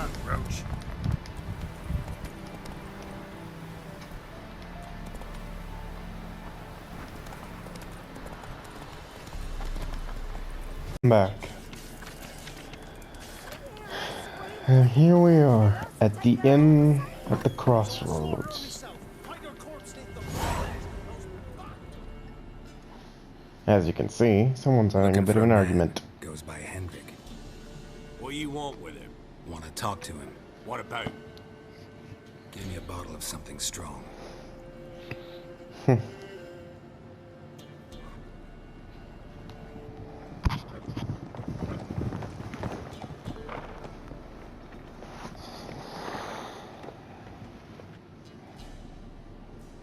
hand, Roach. Back. And here we are at the inn at the crossroads. As you can see, someone's having a bit of an argument. Goes by Hendrik. What do you want with him? Want to talk to him. What about? Give me a bottle of something strong.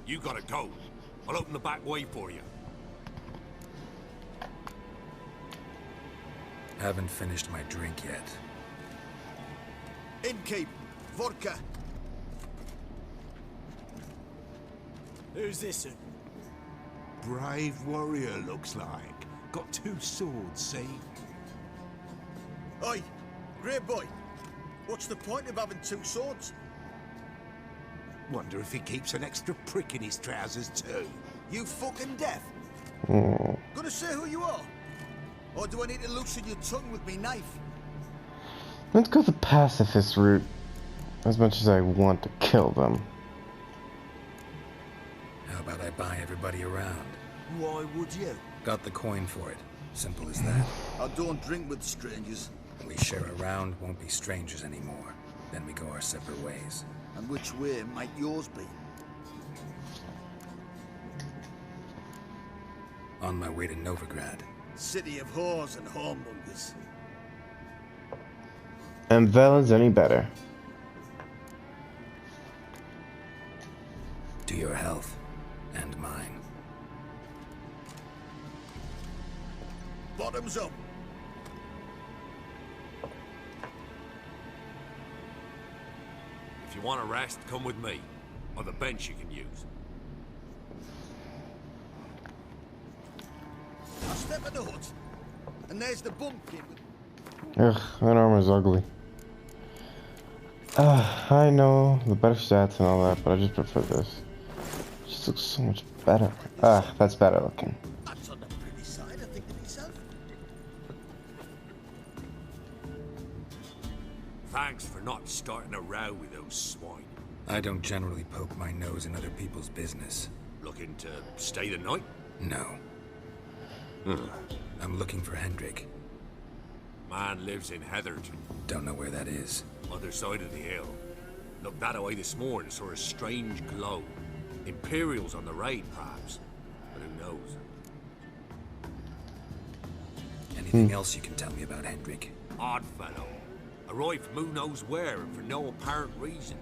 You gotta go. I'll open the back way for you. Haven't finished my drink yet. Innkeep, vodka. Who's this? Brave warrior, looks like. Got 2 swords, see? Oi, great boy. What's the point of having 2 swords? Wonder if he keeps an extra prick in his trousers too. You fucking deaf? Gonna say who you are? Or do I need to loosen your tongue with me knife? Let's go the pacifist route, as much as I want to kill them. How about I buy everybody around? Why would you? Got the coin for it. Simple as that. I don't drink with strangers. We share a round, won't be strangers anymore. Then we go our separate ways. And which way might yours be? On my way to Novigrad. City of whores and hornmongers. And Velen's any better. To your health. And mine. Bottoms up. If you want a rest, come with me. Or the bench you can use. I step in the hut. And there's the bumpkin. Ugh, that armor's ugly. I know the better stats and all that, but I just prefer this. It just looks so much better. That's better looking. That's on the pretty side, I think of myself. Thanks for not starting a row with those swine. I don't generally poke my nose in other people's business. Looking to stay the night? No. I'm looking for Hendrik. Man lives in Heatherton, Don't know where that is. other side of the hill. Looked that away this morning, saw a strange glow. Imperials on the raid, perhaps. But who knows? Anything else you can tell me about Hendrik? Odd fellow. Arrived from who knows where and for no apparent reason.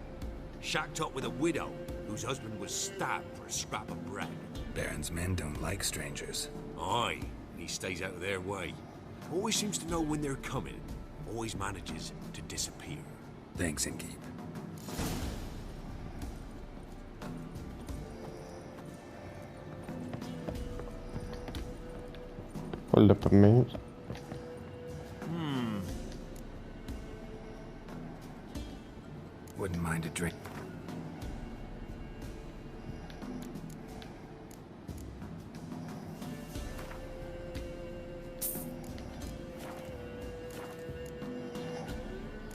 Shacked up with a widow whose husband was stabbed for a scrap of bread. Baron's men don't like strangers. Aye, and he stays out of their way. Always seems to know when they're coming. Always manages to disappear. Thanks, Innkeep. Hold up a minute. Wouldn't mind a drink.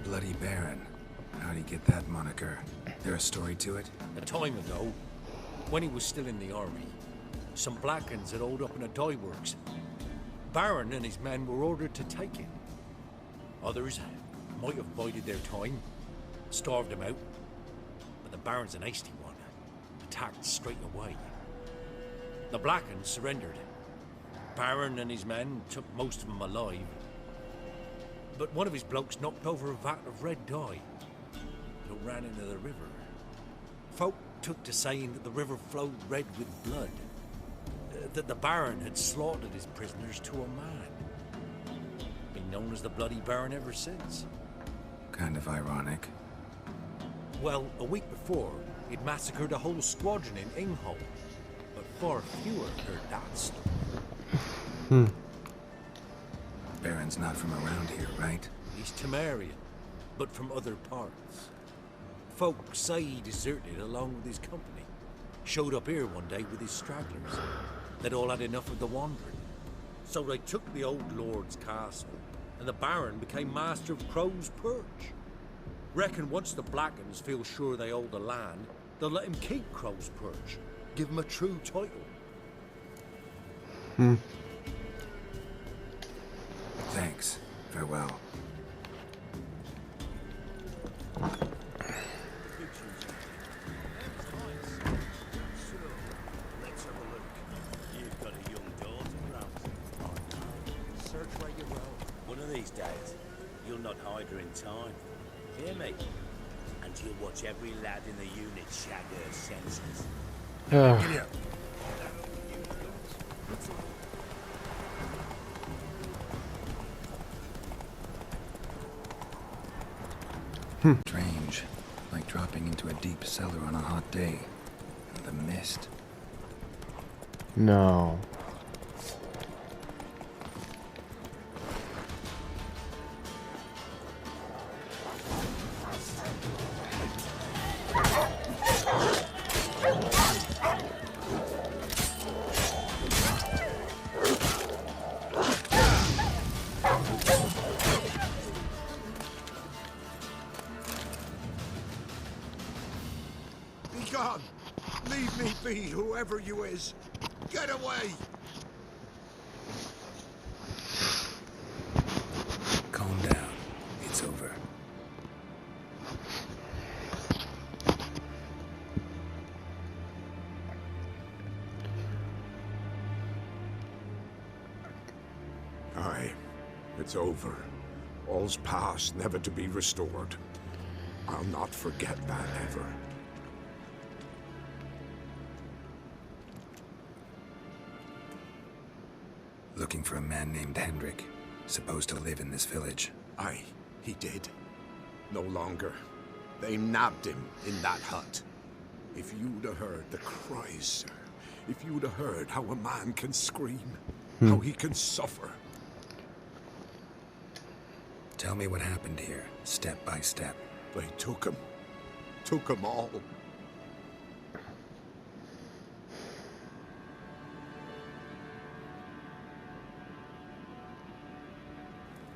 Bloody Baron. How'd he get that moniker? There a story to it? A time ago, when he was still in the army, some Blackens had holed up in a dye works. Baron and his men were ordered to take it. Others might have bided their time, starved him out, but the Baron's an hasty one, attacked straight away. The Blackens surrendered. Baron and his men took most of them alive, but one of his blokes knocked over a vat of red dye that ran into the river. Folk took to saying that the river flowed red with blood, that the Baron had slaughtered his prisoners to a man. Been known as the Bloody Baron ever since. Kind of ironic. Well, a week before, he'd massacred a whole squadron in Ingholm, but far fewer heard that story. Baron's not from around here, right? He's Temerian. but from other parts. Folk say he deserted along with his company. Showed up here one day with his stragglers. They'd all had enough of the wandering. So they took the old lord's castle, and the Baron became master of Crow's Perch. Reckon once the Blackens feel sure they hold the land, they'll let him keep Crow's Perch. Give him a true title. Thanks. Farewell. Let's have a look. You've got a young daughter, perhaps. Search where you will. One of these days, you'll not hide her in time. Hear me? And you'll watch every lad in the unit shag her senses. Giddy up. Strange. Like dropping into a deep cellar on a hot day. And the mist. No. Be gone! Leave me be, whoever you is! Get away! Calm down. It's over. Aye, it's over. All's past, never to be restored. I'll not forget that ever. Looking for a man named Hendrik. Supposed to live in this village. Aye, he did. No longer. They nabbed him in that hut. If you'd have heard the cries, sir. If you'd have heard how a man can scream. How he can suffer. Tell me what happened here, step by step. They took him. Took him all.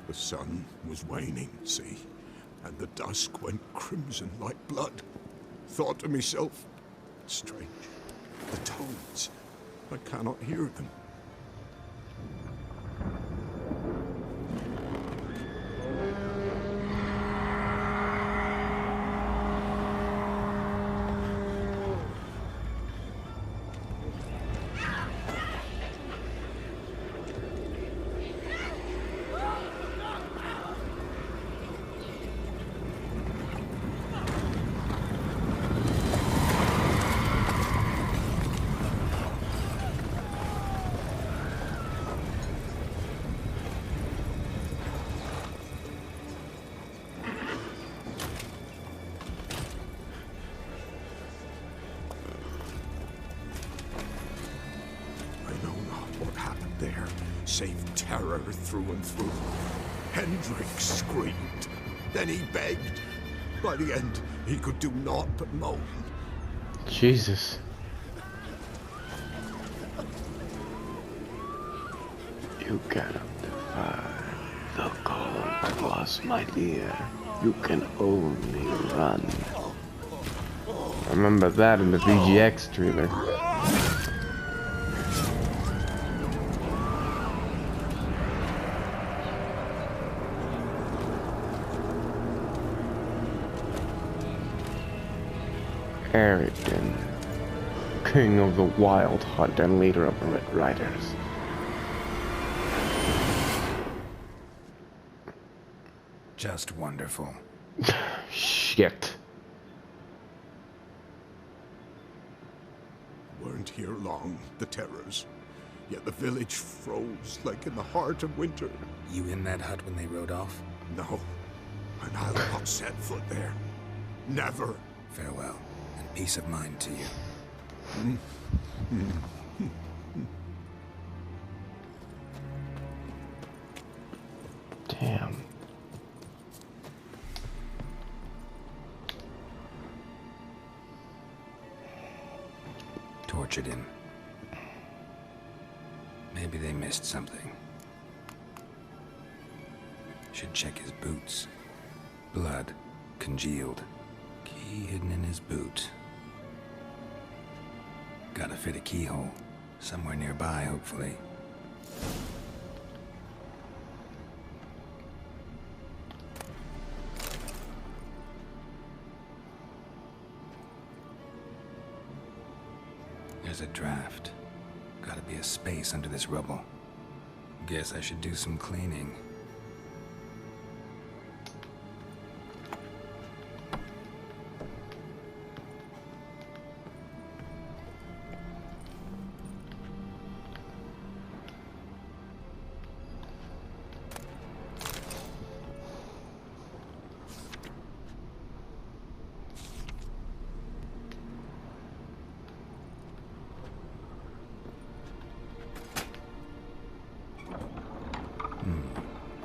The sun was waning, see? And the dusk went crimson like blood. Thought to myself, strange. The toads. I cannot hear them. There, save terror through and through. Hendrik screamed. Then he begged. By the end, he could do naught but moan. Jesus. You cannot defy the cold was my dear. You can only run. I remember that in the VGX trailer. Erican, king of the Wild Hunt and leader of the Red Riders. Just wonderful. Shit. Weren't here long, the terrors. Yet the village froze like in the heart of winter. You in that hut when they rode off? No, and I'll not set foot there. Never. Farewell, and peace of mind to you. Damn. tortured him. Maybe they missed something. Should check his boots. Blood, congealed. Key hidden in his boot. Gotta fit a keyhole. Somewhere nearby, hopefully. There's a draft. Gotta be a space under this rubble. Guess I should do some cleaning.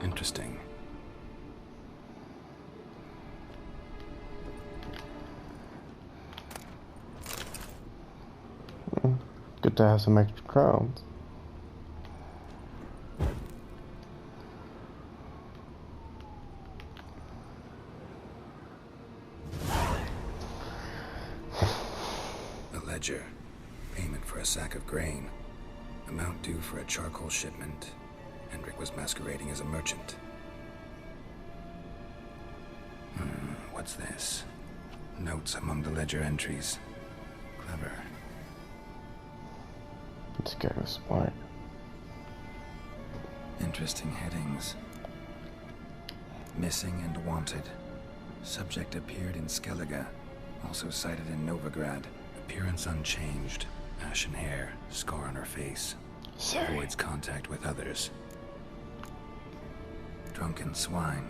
Interesting. Good to have some extra crowns. A ledger. Payment for a sack of grain. Amount due for a charcoal shipment. Hendrik was masquerading as a merchant. What's this? Notes among the ledger entries. Clever. This guy was smart. Interesting headings. Missing and wanted. Subject appeared in Skellige. Also cited in Novigrad. Appearance unchanged. Ashen hair. Scar on her face. Sorry. Avoids contact with others. Drunken swine.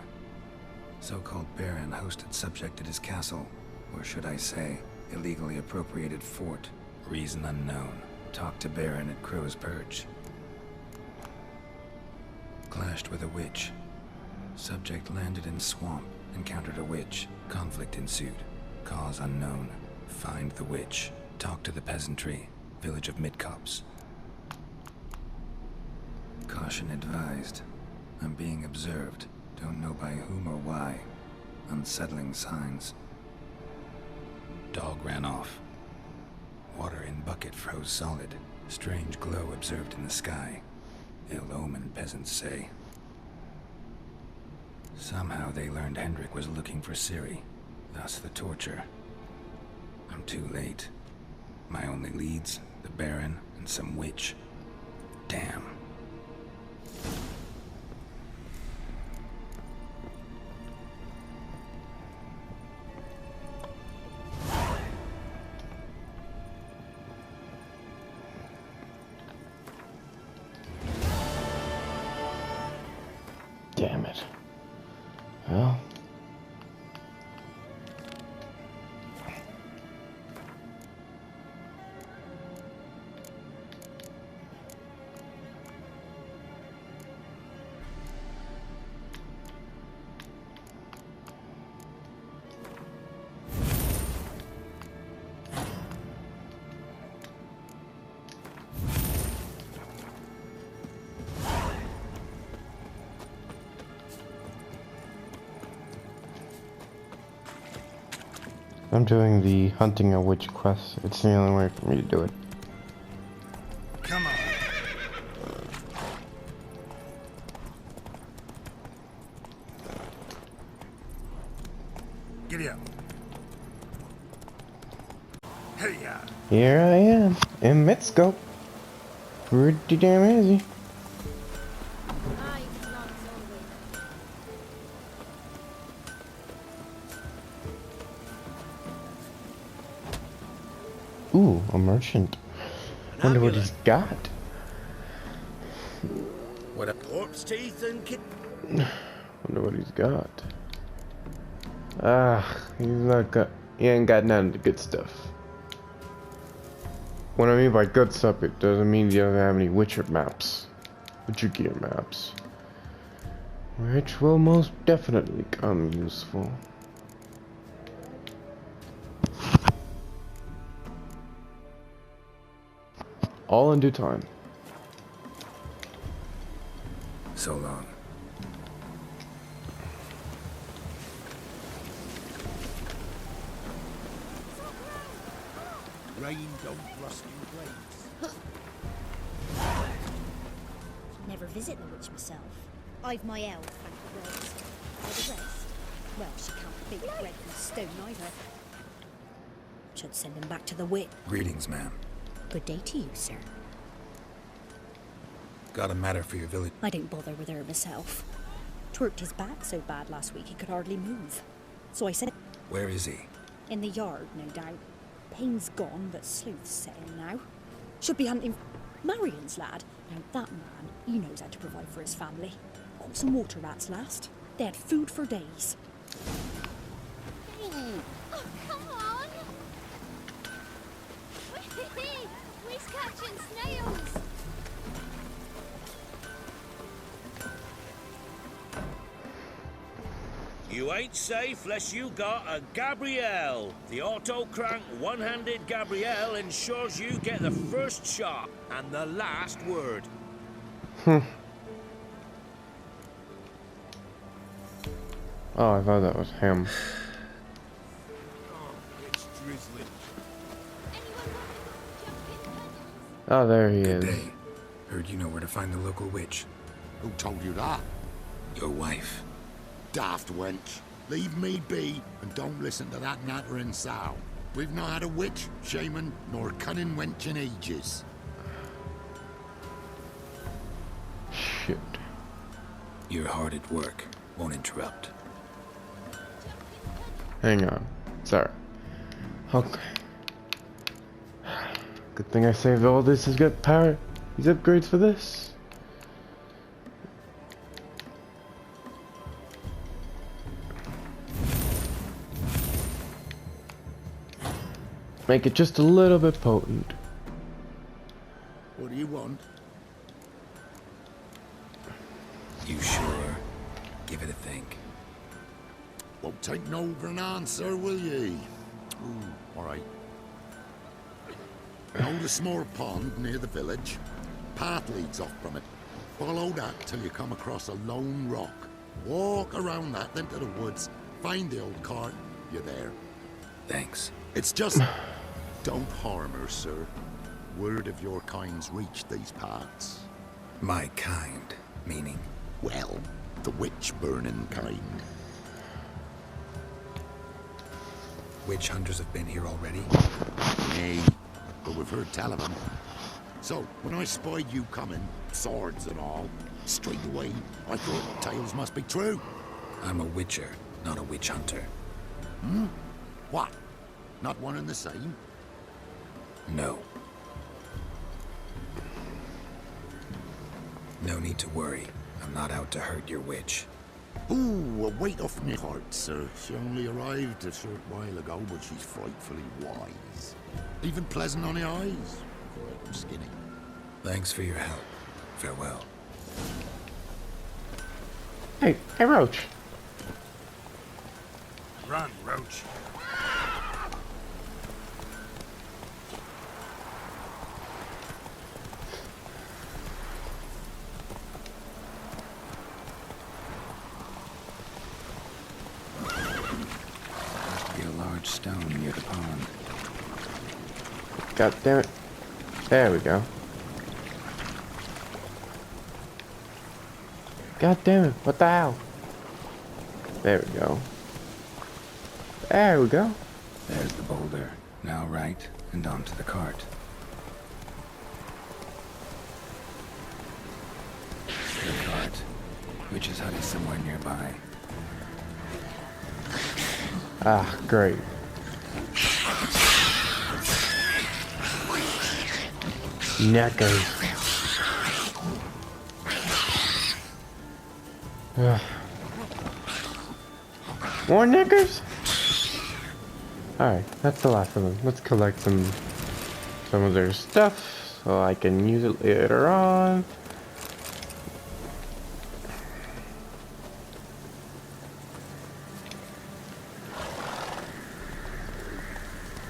So-called Baron hosted subject at his castle. Or should I say, illegally appropriated fort. Reason unknown. Talked to Baron at Crow's Perch. Clashed with a witch. Subject landed in swamp. Encountered a witch. Conflict ensued. Cause unknown. Find the witch. Talk to the peasantry. Village of Midcopse. Caution advised. I'm being observed. Don't know by whom or why. Unsettling signs. Dog ran off. Water in bucket froze solid. Strange glow observed in the sky. Ill omen, peasants say. Somehow they learned Hendrik was looking for Ciri. Thus the torture. I'm too late. My only leads, the Baron and some witch. Damn. Damn it. Well. I'm doing the hunting a witch quest. It's the only way for me to do it. Come on. Giddy up. Hey ya. Here I am, in Mitscope. Pretty damn easy. Ooh, a merchant. Wonder what he's got. What a corpse teeth and Wonder what he's got. He's not got. He ain't got none of the good stuff. What I mean by good stuff, it doesn't mean he doesn't have any Witcher maps. Witcher gear maps. Which will most definitely come useful. All in due time. So long. Rain don't rust in blades. Never visit the witch myself. I've my elf, thank the gods. For the rest, well, she can't bake bread from stone either. Should send him back to the witch. Greetings, ma'am. Good day to you, sir. Got a matter for your village? I don't bother with her myself. Twerked his back so bad last week he could hardly move. So I said, Where is he? in the yard, no doubt. Pain's gone, but sleuth's set in now. Should be hunting Marion's lad. Now that man, he knows how to provide for his family. Caught some water rats last. They had food for days. Oh, come on! We're catching snails! You ain't safe less you got a Gabrielle. The auto-crank one-handed Gabrielle ensures you get the first shot and the last word. Oh, I thought that was him. Oh, it's drizzling. Oh, there he Good is. day. Heard you know where to find the local witch. Who told you that? Your wife. Daft wench. Leave me be and don't listen to that nattering sow. We've not had a witch, shaman, nor cunning wench in ages. Shit. You're hard at work. Won't interrupt. Hang on. Sorry. Okay. Good thing I saved all this. Has got power. These upgrades for this. Make it just a little bit potent. What do you want? You sure? Give it a think. Won't take no for an answer, will ye? Ooh, all right. Know the small pond near the village? Path leads off from it. Follow that till you come across a lone rock. Walk around that, then to the woods. Find the old cart. You're there. Thanks. It's just... don't harm her, sir. Word of your kind's reached these parts. My kind, meaning? Well, the witch-burning kind. Witch hunters have been here already? Nay, but we've heard tell of them. So, when I spied you coming, swords and all, straight away, I thought tales must be true. I'm a witcher, not a witch hunter. Hmm? What? Not one and the same? No. No need to worry. I'm not out to hurt your witch. Ooh, a weight off me heart, sir. She only arrived a short while ago, but she's frightfully wise. Even pleasant on the eyes. Quite skinny. Thanks for your help. Farewell. Hey, Roach. Run, Roach. Must be a large stone near the pond. God damn it. There we go. God damn it. What the hell? There we go. There we go. There's the boulder. Now right, and onto the cart. The cart. Witch's hut is somewhere nearby. Ah, great. Knackers. More knackers? Alright, that's the last of them. Let's collect some of their stuff so I can use it later on.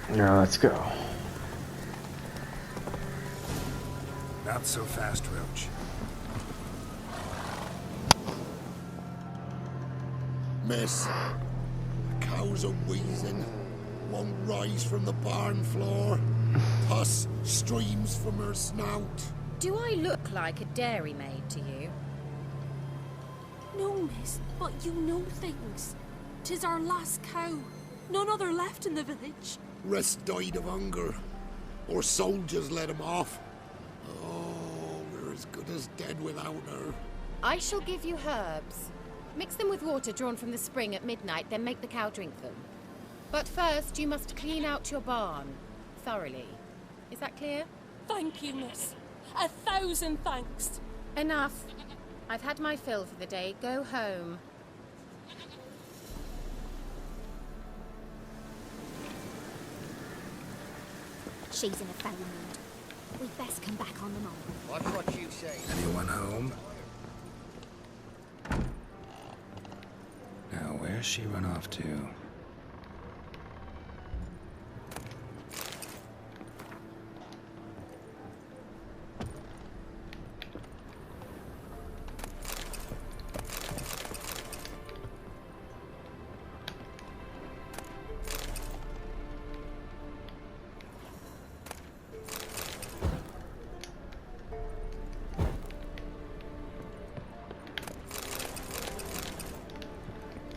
Now let's go. Not so fast, Roach. Miss, the cows are wheezing. Won't rise from the barn floor. Pus streams from her snout. Do I look like a dairymaid to you? No, miss, but you know things. 'Tis our last cow. None other left in the village. Rest died of hunger. Or soldiers let him off. Oh, we're as good as dead without her. I shall give you herbs. Mix them with water drawn from the spring at midnight, then make the cow drink them. But first, you must clean out your barn. Thoroughly. Is that clear? Thank you, miss. 1,000 thanks. Enough. I've had my fill for the day. Go home. She's in a foul mood. We'd best come back on the mob. Watch what you say. Anyone home? Now, where's she run off to?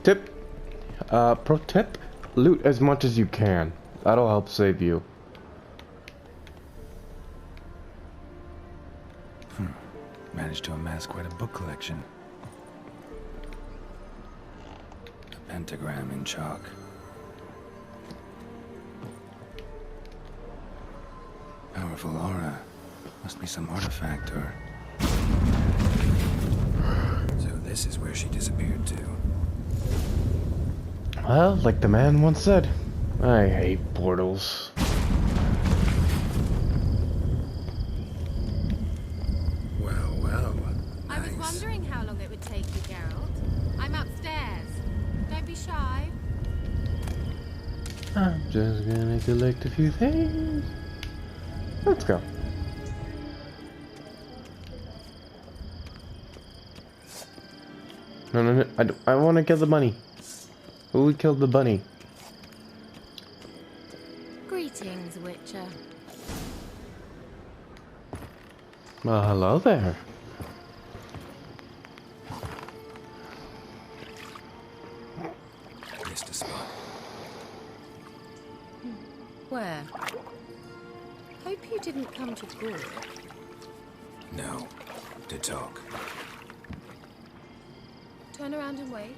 Tip. Pro tip. Loot as much as you can. That'll help save you. Managed to amass quite a book collection. A pentagram in chalk. Powerful aura. Must be some artifact or... So this is where she disappeared to. Well, like the man once said, I hate portals. Well, well. I was wondering how long it would take you, Geralt. I'm upstairs. Don't be shy. I'm just gonna collect a few things. Let's go. No, I want to kill the bunny. Who killed the bunny? Greetings, Witcher. Well, hello there. Missed a spot. Where? Hope you didn't come to Gore. No. To talk. Turn around and wait.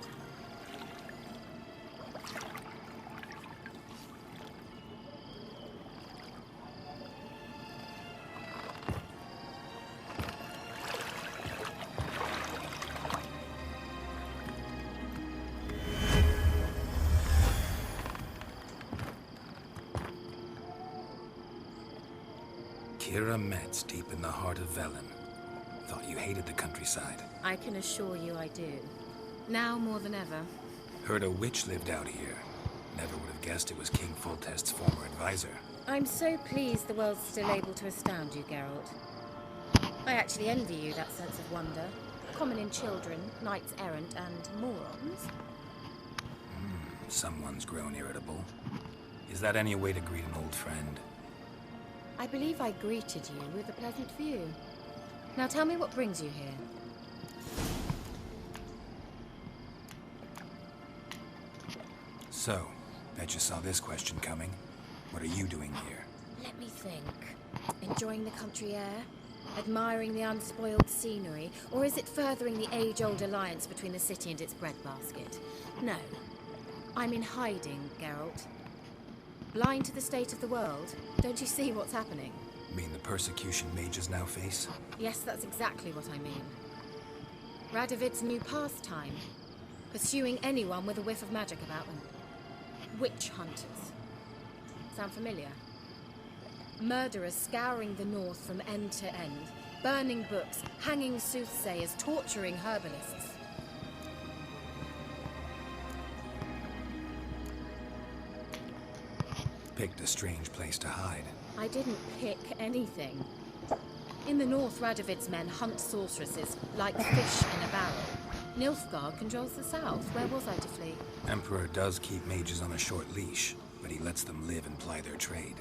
Kira Metz, deep in the heart of Velen. Thought you hated the countryside. I can assure you I do. Now more than ever. Heard a witch lived out here. Never would have guessed it was King Foltest's former advisor. I'm so pleased the world's still able to astound you, Geralt. I actually envy you that sense of wonder. Common in children, knights errant, and morons. Someone's grown irritable. Is that any way to greet an old friend? I believe I greeted you with a pleasant view. Now tell me what brings you here. So, bet you saw this question coming. What are you doing here? Let me think. Enjoying the country air? Admiring the unspoiled scenery? Or is it furthering the age-old alliance between the city and its breadbasket? No. I'm in hiding, Geralt. Blind to the state of the world? Don't you see what's happening? Mean the persecution mages now face? Yes, that's exactly what I mean. Radovid's new pastime. Pursuing anyone with a whiff of magic about them. Witch hunters. Sound familiar? Murderers scouring the north from end to end. Burning books, hanging soothsayers, torturing herbalists. Picked a strange place to hide. I didn't pick anything. In the north, Radovid's men hunt sorceresses like fish in a barrel. Nilfgaard controls the south. Where was I to flee? Emperor does keep mages on a short leash, but he lets them live and ply their trade.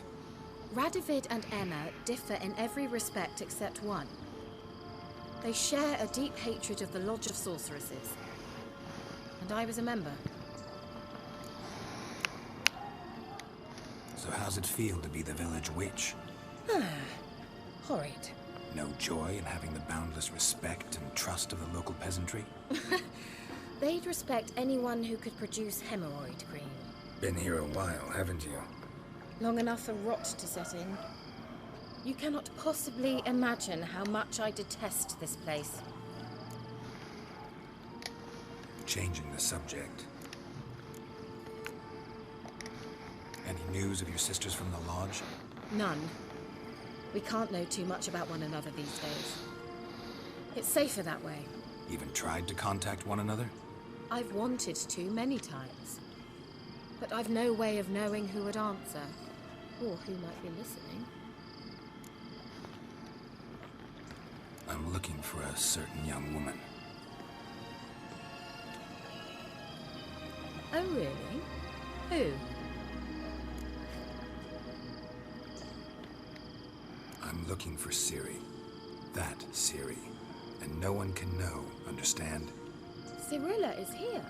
Radovid and Emma differ in every respect except one. They share a deep hatred of the Lodge of Sorceresses. And I was a member. So how's it feel to be the village witch? Horrid. No joy in having the boundless respect and trust of the local peasantry? They'd respect anyone who could produce hemorrhoid cream. Been here a while, haven't you? Long enough for rot to set in. You cannot possibly imagine how much I detest this place. Changing the subject. Any news of your sisters from the lodge? None. We can't know too much about one another these days. It's safer that way. Even tried to contact one another? I've wanted to many times. But I've no way of knowing who would answer, or who might be listening. I'm looking for a certain young woman. Oh, really? Who? I'm looking for Ciri. That Ciri. And no one can know, understand? Cirilla is here.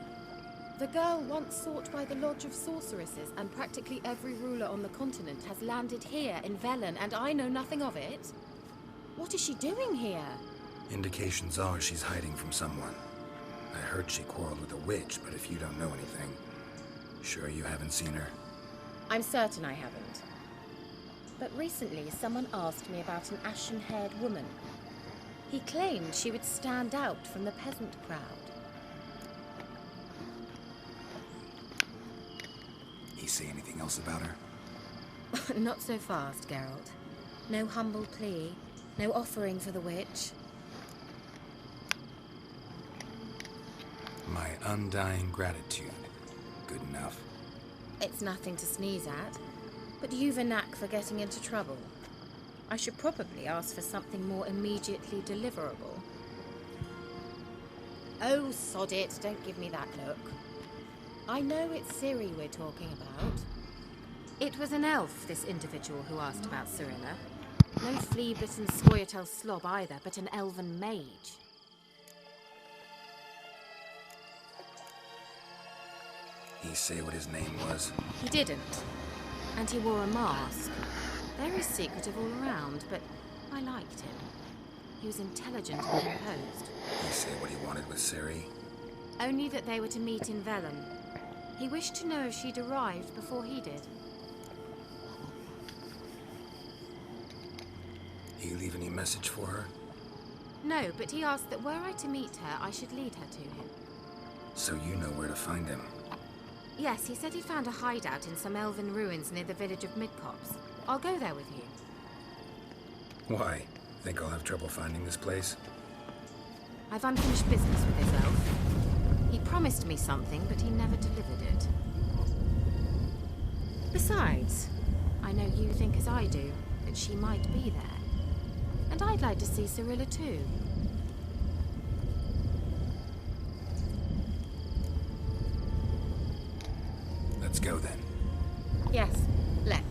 The girl once sought by the Lodge of Sorceresses, and practically every ruler on the continent has landed here in Velen, and I know nothing of it. What is she doing here? Indications are she's hiding from someone. I heard she quarreled with a witch, but if you don't know anything, sure you haven't seen her? I'm certain I haven't. But recently, someone asked me about an ashen-haired woman. He claimed she would stand out from the peasant crowd. He say anything else about her? Not so fast, Geralt. No humble plea, no offering for the witch. My undying gratitude. Good enough. It's nothing to sneeze at, but you've a knack for getting into trouble. I should probably ask for something more immediately deliverable. Oh, sod it, don't give me that look. I know it's Ciri we're talking about. It was an elf, this individual who asked about Cirilla. No flea-bitten Scoia'tael slob either, but an elven mage. He say what his name was? He didn't. And he wore a mask. Very secretive all around, but I liked him. He was intelligent and composed. He say what he wanted with Ciri? Only that they were to meet in Velen. He wished to know if she'd arrived before he did. He leave any message for her? No, but he asked that were I to meet her, I should lead her to him. So you know where to find him? Yes, he said he'd found a hideout in some elven ruins near the village of Midcopse. I'll go there with you. Why? Think I'll have trouble finding this place? I've unfinished business with this elf. He promised me something, but he never delivered it. Besides, I know you think as I do, that she might be there. And I'd like to see Cirilla too. Let's go then. Yes, let's.